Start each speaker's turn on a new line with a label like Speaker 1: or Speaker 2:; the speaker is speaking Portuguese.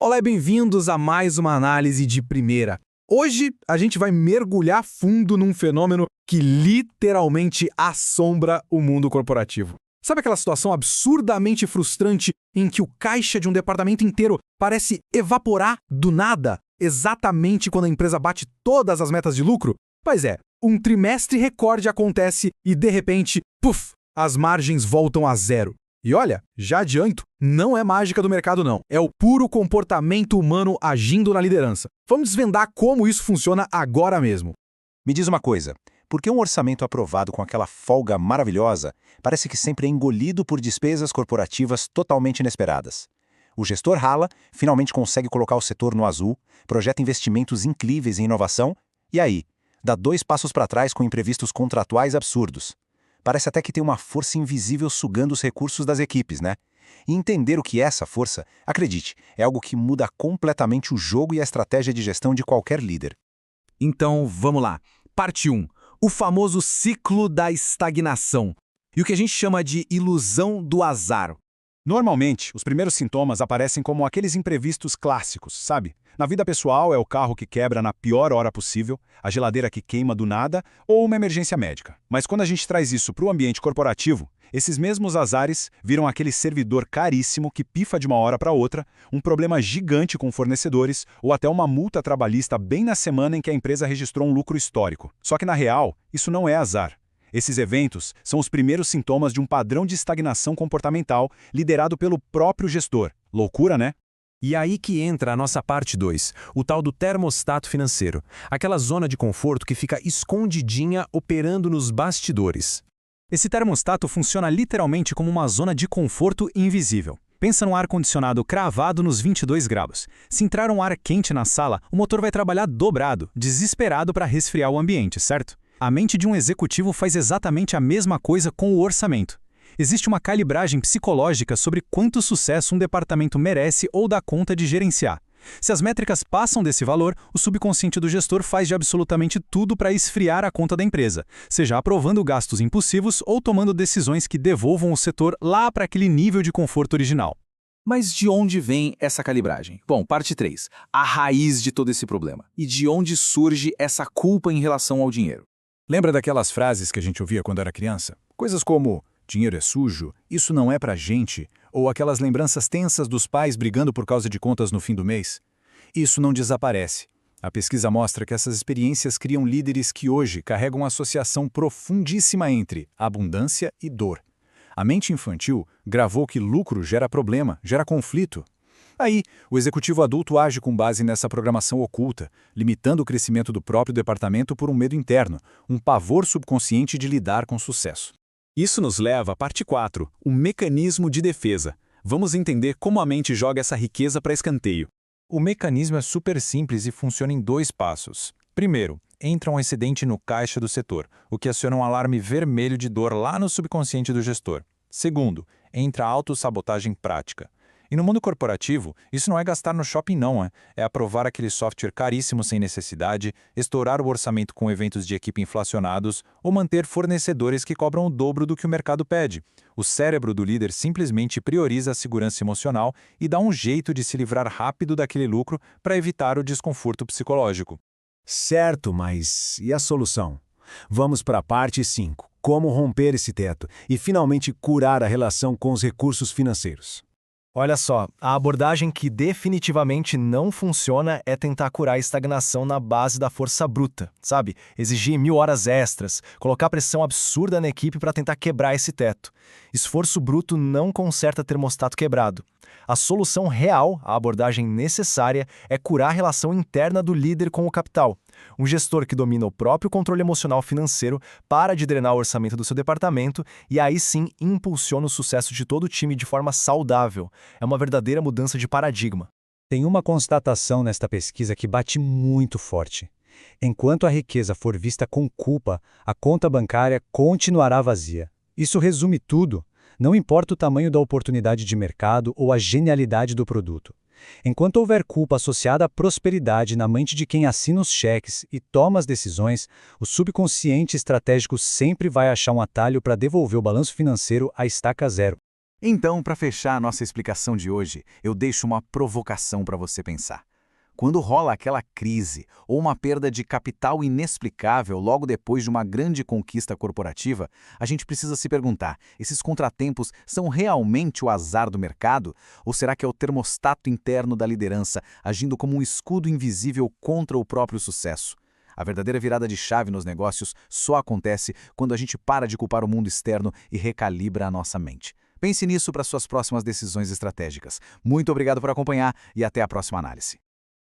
Speaker 1: Olá e bem-vindos a mais uma análise de primeira. Hoje a gente vai mergulhar fundo num fenômeno que literalmente assombra o mundo corporativo. Sabe aquela situação absurdamente frustrante em que o caixa de um departamento inteiro parece evaporar do nada, exatamente quando a empresa bate todas as metas de lucro? Pois é, um trimestre recorde acontece e, de repente, puf, as margens voltam a zero. E olha, já adianto, não é mágica do mercado não, é o puro comportamento humano agindo na liderança. Vamos desvendar como isso funciona agora mesmo.
Speaker 2: Me diz uma coisa, por que um orçamento aprovado com aquela folga maravilhosa parece que sempre é engolido por despesas corporativas totalmente inesperadas? O gestor rala, finalmente consegue colocar o setor no azul, projeta investimentos incríveis em inovação, e aí, dá 2 passos para trás com imprevistos contratuais absurdos. Parece até que tem uma força invisível sugando os recursos das equipes, né? E entender o que é essa força, acredite, é algo que muda completamente o jogo e a estratégia de gestão de qualquer líder.
Speaker 1: Então, vamos lá. Parte 1. O famoso ciclo da estagnação. E o que a gente chama de ilusão do azar.
Speaker 3: Normalmente, os primeiros sintomas aparecem como aqueles imprevistos clássicos, sabe? Na vida pessoal é o carro que quebra na pior hora possível, a geladeira que queima do nada ou uma emergência médica. Mas quando a gente traz isso para o ambiente corporativo, esses mesmos azares viram aquele servidor caríssimo que pifa de uma hora para outra, um problema gigante com fornecedores ou até uma multa trabalhista bem na semana em que a empresa registrou um lucro histórico. Só que na real, isso não é azar. Esses eventos são os primeiros sintomas de um padrão de estagnação comportamental liderado pelo próprio gestor. Loucura, né?
Speaker 4: E aí que entra a nossa parte 2, o tal do termostato financeiro, aquela zona de conforto que fica escondidinha operando nos bastidores.
Speaker 3: Esse termostato funciona literalmente como uma zona de conforto invisível. Pensa num ar-condicionado cravado nos 22 graus. Se entrar um ar quente na sala, o motor vai trabalhar dobrado, desesperado para resfriar o ambiente, certo? A mente de um executivo faz exatamente a mesma coisa com o orçamento. Existe uma calibragem psicológica sobre quanto sucesso um departamento merece ou dá conta de gerenciar. Se as métricas passam desse valor, o subconsciente do gestor faz de absolutamente tudo para esfriar a conta da empresa, seja aprovando gastos impulsivos ou tomando decisões que devolvam o setor lá para aquele nível de conforto original.
Speaker 1: Mas de onde vem essa calibragem? Bom, parte 3. A raiz de todo esse problema. E de onde surge essa culpa em relação ao dinheiro?
Speaker 5: Lembra daquelas frases que a gente ouvia quando era criança? Coisas como, dinheiro é sujo, isso não é pra gente, ou aquelas lembranças tensas dos pais brigando por causa de contas no fim do mês? Isso não desaparece. A pesquisa mostra que essas experiências criam líderes que hoje carregam uma associação profundíssima entre abundância e dor. A mente infantil gravou que lucro gera problema, gera conflito. Aí, o executivo adulto age com base nessa programação oculta, limitando o crescimento do próprio departamento por um medo interno, um pavor subconsciente de lidar com sucesso.
Speaker 3: Isso nos leva à parte 4, o mecanismo de defesa. Vamos entender como a mente joga essa riqueza para escanteio.
Speaker 4: O mecanismo é super simples e funciona em 2 passos. Primeiro, entra um excedente no caixa do setor, o que aciona um alarme vermelho de dor lá no subconsciente do gestor. Segundo, entra a autossabotagem prática. E no mundo corporativo, isso não é gastar no shopping não, é aprovar aquele software caríssimo sem necessidade, estourar o orçamento com eventos de equipe inflacionados ou manter fornecedores que cobram o dobro do que o mercado pede. O cérebro do líder simplesmente prioriza a segurança emocional e dá um jeito de se livrar rápido daquele lucro para evitar o desconforto psicológico.
Speaker 5: Certo, mas e a solução? Vamos para a parte 5, como romper esse teto e finalmente curar a relação com os recursos financeiros.
Speaker 6: Olha só, a abordagem que definitivamente não funciona é tentar curar a estagnação na base da força bruta, sabe? Exigir 1000 horas extras, colocar pressão absurda na equipe para tentar quebrar esse teto. Esforço bruto não conserta termostato quebrado. A solução real, a abordagem necessária, é curar a relação interna do líder com o capital. Um gestor que domina o próprio controle emocional financeiro para de drenar o orçamento do seu departamento e aí sim impulsiona o sucesso de todo o time de forma saudável. É uma verdadeira mudança de paradigma.
Speaker 7: Tem uma constatação nesta pesquisa que bate muito forte. Enquanto a riqueza for vista com culpa, a conta bancária continuará vazia. Isso resume tudo. Não importa o tamanho da oportunidade de mercado ou a genialidade do produto. Enquanto houver culpa associada à prosperidade na mente de quem assina os cheques e toma as decisões, o subconsciente estratégico sempre vai achar um atalho para devolver o balanço financeiro à estaca zero.
Speaker 8: Então, para fechar a nossa explicação de hoje, eu deixo uma provocação para você pensar. Quando rola aquela crise ou uma perda de capital inexplicável logo depois de uma grande conquista corporativa, a gente precisa se perguntar: esses contratempos são realmente o azar do mercado? Ou será que é o termostato interno da liderança agindo como um escudo invisível contra o próprio sucesso? A verdadeira virada de chave nos negócios só acontece quando a gente para de culpar o mundo externo e recalibra a nossa mente. Pense nisso para suas próximas decisões estratégicas. Muito obrigado por acompanhar e até a próxima análise.